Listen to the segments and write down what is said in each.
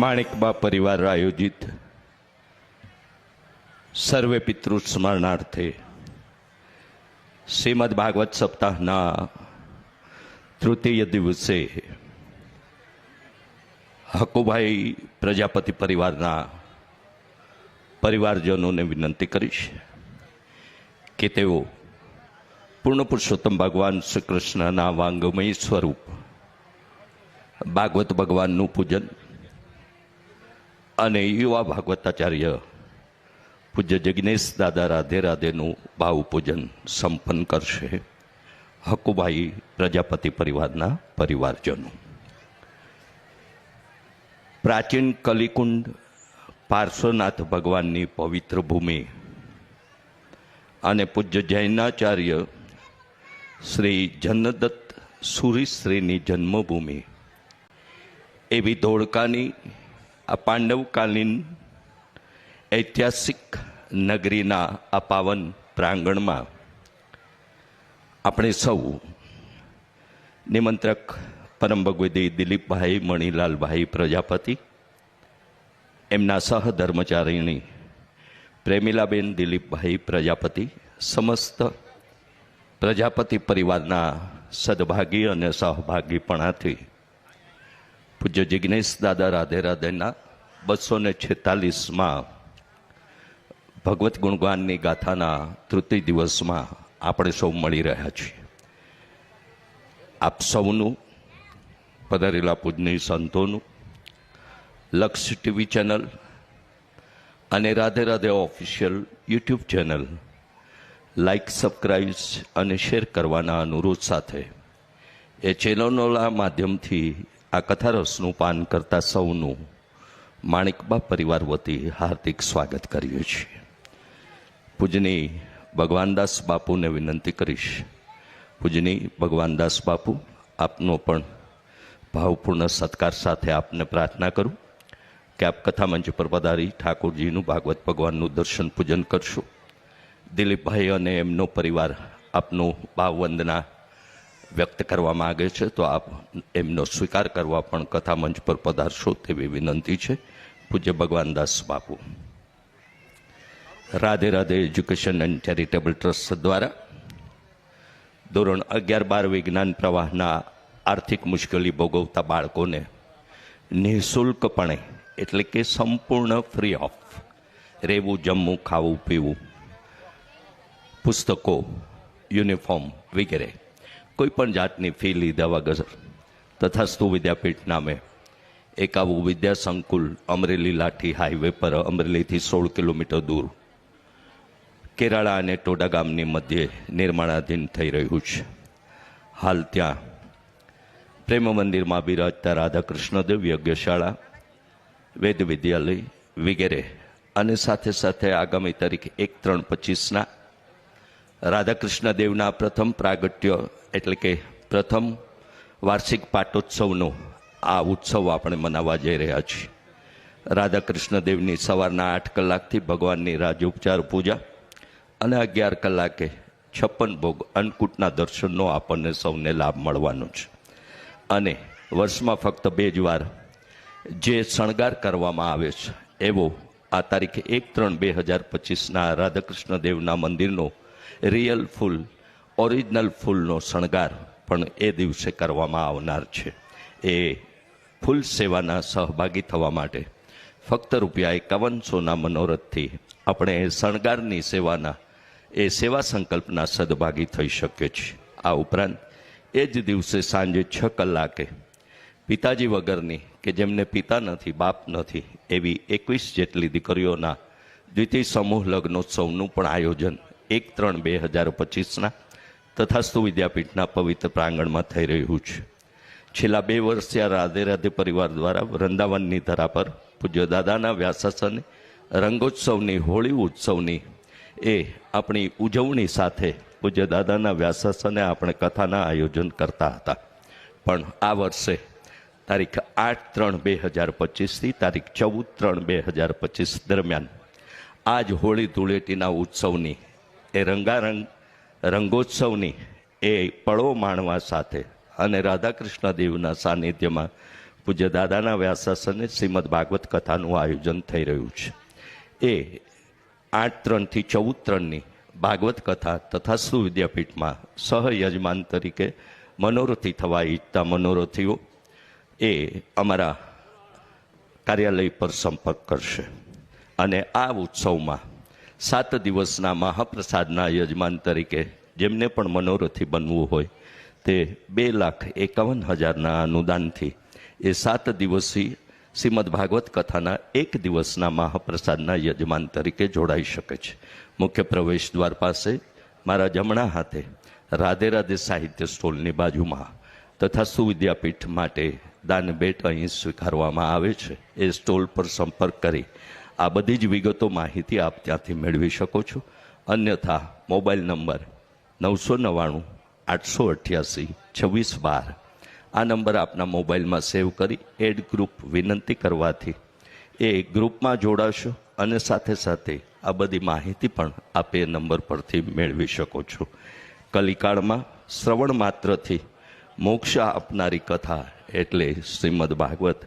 માણિકબા પરિવાર આયોજિત સર્વે પિતૃ સ્મરણાર્થે શ્રીમદ ભાગવત સપ્તાહના તૃતીય દિવસે હકુભાઈ પ્રજાપતિ પરિવારના પરિવારજનોને વિનંતી કરીશ કે તેઓ પૂર્ણ પુરુષોત્તમ ભગવાન શ્રી કૃષ્ણના વાંગમય સ્વરૂપ ભાગવત ભગવાનનું પૂજન અને યુવા ભાગવતાચાર્ય પૂજ્ય જિગ્નેશ દાદા રાધે રાધેનું ભાવ પૂજન સંપન્ન કરશે હકુભાઈ પ્રજાપતિ પરિવારના પરિવારજનો. પ્રાચીન કલિકુંડ પાર્શ્વનાથ ભગવાનની પવિત્ર ભૂમિ અને પૂજ્ય જૈનાચાર્ય શ્રી જનદત્ત સુરીશ્રીની જન્મભૂમિ એવી ધોળકાની આ પાંડવકાલીન ઐતિહાસિક નગરીના આ પાવન પ્રાંગણમાં આપણે સૌ નિમંત્રક પરમ ભગવદી દિલીપભાઈ મણિલાલભાઈ પ્રજાપતિ, એમના સહધર્મચારીણી પ્રેમીલાબેન દિલીપભાઈ પ્રજાપતિ, સમસ્ત પ્રજાપતિ પરિવારના સદભાગી અને સહભાગીપણાથી પૂજ્ય જિગ્નેશ દાદા રાધે રાધેના 246માં ભગવત ગુણગાનની ગાથાના તૃતીય દિવસમાં આપણે સૌ મળી રહ્યા છીએ. આપ સૌનું, પધારેલા પૂજનીય સંતોનું, લક્ષ ટીવી ચેનલ અને Radhe Radhe official YouTube channel like, subscribe અને શેર કરવાના અનુરોધ સાથે એ ચેનલોના માધ્યમથી આ કથારસનું પાન કરતા સૌનું માણિકબા પરિવાર વતી હાર્દિક સ્વાગત કરીએ છીએ. પૂજની ભગવાનદાસ બાપુને વિનંતી કરીશ. પૂજની ભગવાનદાસ બાપુ, આપનો પણ ભાવપૂર્ણ સત્કાર સાથે આપને પ્રાર્થના કરું કે આપ કથા મંચ પર પધારી ઠાકોરજીનું ભાગવત ભગવાનનું દર્શન પૂજન કરશો. દિલીપભાઈ અને એમનો પરિવાર આપનો ભાવવંદના વ્યક્ત કરવા માગે છે તો આપ એમનો સ્વીકાર કરવા પણ કથા મંચ પર પધારશો તેવી વિનંતી છે. પૂજ્ય ભગવાનદાસ બાપુ. Radhe Radhe education and charitable trust દ્વારા ધોરણ 11-12 વિજ્ઞાન પ્રવાહના આર્થિક મુશ્કેલી ભોગવતા બાળકોને નિઃશુલ્કપણે એટલે કે સંપૂર્ણ ફ્રી ઓફ રહેવું, જમવું, ખાવું, પીવું, પુસ્તકો, યુનિફોર્મ વગેરે કોઈ પણ જાતની ફી લીધા વગર તથાસ્તુ વિદ્યાપીઠ નામે એક આવું વિદ્યા સંકુલ અમરેલી લાઠી હાઈવે પર અમરેલીથી 16 કિલોમીટર દૂર કેરાળા અને ટોડા ગામની મધ્યે નિર્માણાધીન થઈ રહ્યું છે. હાલ ત્યાં પ્રેમ મંદિરમાં બિરાજતા રાધાકૃષ્ણદેવ યજ્ઞશાળા, વેદ વિદ્યાલય વગેરે અને સાથે સાથે આગામી તારીખ 1/3/25ના રાધાકૃષ્ણદેવના પ્રથમ પ્રાગટ્ય એટલે કે પ્રથમ વાર્ષિક પાટોત્સવનો આ ઉત્સવ આપણે મનાવવા જઈ રહ્યા છીએ. રાધાકૃષ્ણદેવની સવારના 8 કલાકથી ભગવાનની રાજોપચાર પૂજા અને 11 કલાકે 56 ભોગ અન્નકૂટના દર્શનનો આપણને સૌને લાભ મળવાનો છે. અને વર્ષમાં ફક્ત 2 જ વાર જે શણગાર કરવામાં આવે છે એવો આ તારીખે 1/3/2025ના રાધાકૃષ્ણદેવના મંદિરનો રિયલ ફૂલ, ઓરિજિનલ ફૂલનો શણગાર પણ એ દિવસે કરવામાં આવનાર છે. એ ફૂલ સેવાના સહભાગી થવા માટે ફક્ત ₹5100ના મનોરથથી આપણે એ શણગારની સેવાના એ સેવા સંકલ્પના સદભાગી થઈ શકીએ છીએ. આ ઉપરાંત એ જ દિવસે સાંજે 6 કલાકે પિતાજી વગરની કે જેમને પિતા નથી, બાપ નથી એવી 21 જેટલી દીકરીઓના દ્વિતીય સમૂહ લગ્નોત્સવનું પણ આયોજન 1/3/2025ના તથાસ્તુ વિદ્યાપીઠના પવિત્ર પ્રાંગણમાં થઈ રહ્યું છે. છેલ્લા 2 વર્ષથી આ રાધે રાધે પરિવાર દ્વારા વૃંદાવનની ધરા પર પૂજ્ય દાદાના વ્યાસાસને રંગોત્સવની, હોળી ઉત્સવની એ આપણી ઉજવણી સાથે પૂજ્ય દાદાના વ્યાસાસને આપણે કથાના આયોજન કરતા હતા. પણ આ વર્ષે તારીખ 8/3/2025થી તારીખ 14/3/2025 દરમિયાન આજ હોળી ધૂળેટીના ઉત્સવની એ રંગારંગ રંગોત્સવની એ પળો માણવા સાથે અને રાધાકૃષ્ણ દેવના સાનિધ્યમાં પૂજ્ય દાદાના વ્યાસાસને શ્રીમદ ભાગવત કથાનું આયોજન થઈ રહ્યું છે. એ 8-3 થી 14-3ની ભાગવત કથા તથાસ્તુ વિદ્યાપીઠમાં સહયજમાન તરીકે મનોરથી થવા ઈચ્છતા મનોરથીઓ એ અમારા કાર્યાલય પર સંપર્ક કરશે અને આ ઉત્સવમાં 7 દિવસના મહાપ્રસાદના યજમાન તરીકે જેમને પણ મનોરથી બનવું હોય તે 2,51,000ના અનુદાનથી એ 7 દિવસીય શ્રીમદ ભાગવત કથાના 1 દિવસના મહાપ્રસાદના યજમાન તરીકે જોડાઈ શકે છે. મુખ્ય પ્રવેશ દ્વાર પાસે મારા જમણા હાથે રાધે રાધે સાહિત્ય સ્ટોલની બાજુમાં તથા સુવિદ્યાપીઠ માટે દાન ભેટ અહીં સ્વીકારવામાં આવે છે. એ સ્ટોલ પર સંપર્ક કરી આ બધી જ વિગતો માહિતી આપ ત્યાંથી મેળવી શકો છો. અન્યથા મોબાઈલ નંબર 999-888-2612 આ નંબર આપના મોબાઈલમાં સેવ કરી એડ ગ્રુપ વિનંતી કરવાથી એ ગ્રુપમાં જોડાશો અને સાથે સાથે આ બધી માહિતી પણ આપ એ નંબર પરથી મેળવી શકો છો. કલિકાળમાં શ્રવણ માત્રથી મોક્ષ આપનારી કથા એટલે શ્રીમદ ભાગવત.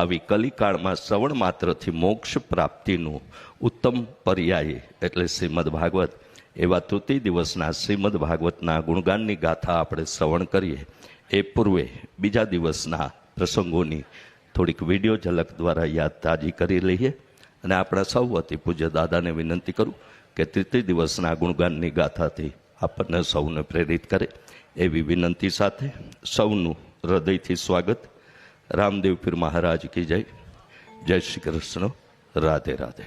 આવી કલિકાળમાં શ્રવણ માત્રથી મોક્ષ પ્રાપ્તિનું ઉત્તમ પર્યાય એટલે શ્રીમદ ભાગવત. એવા તૃતીય દિવસના શ્રીમદ ભાગવતના ગુણગાનની ગાથા આપણે શ્રવણ કરીએ એ પૂર્વે બીજા દિવસના પ્રસંગોની થોડીક વિડીયો ઝલક દ્વારા યાદ તાજી કરી લઈએ અને આપણા સૌ વતી પૂજ્ય દાદાને વિનંતી કરું કે તૃતીય દિવસના ગુણગાનની ગાથાથી આપણને સૌને પ્રેરિત કરે એવી વિનંતી સાથે સૌનું હૃદયથી સ્વાગત. રામદેવ પીર મહારાજ કી જય. જય શ્રી કૃષ્ણ. રાધે રાધે.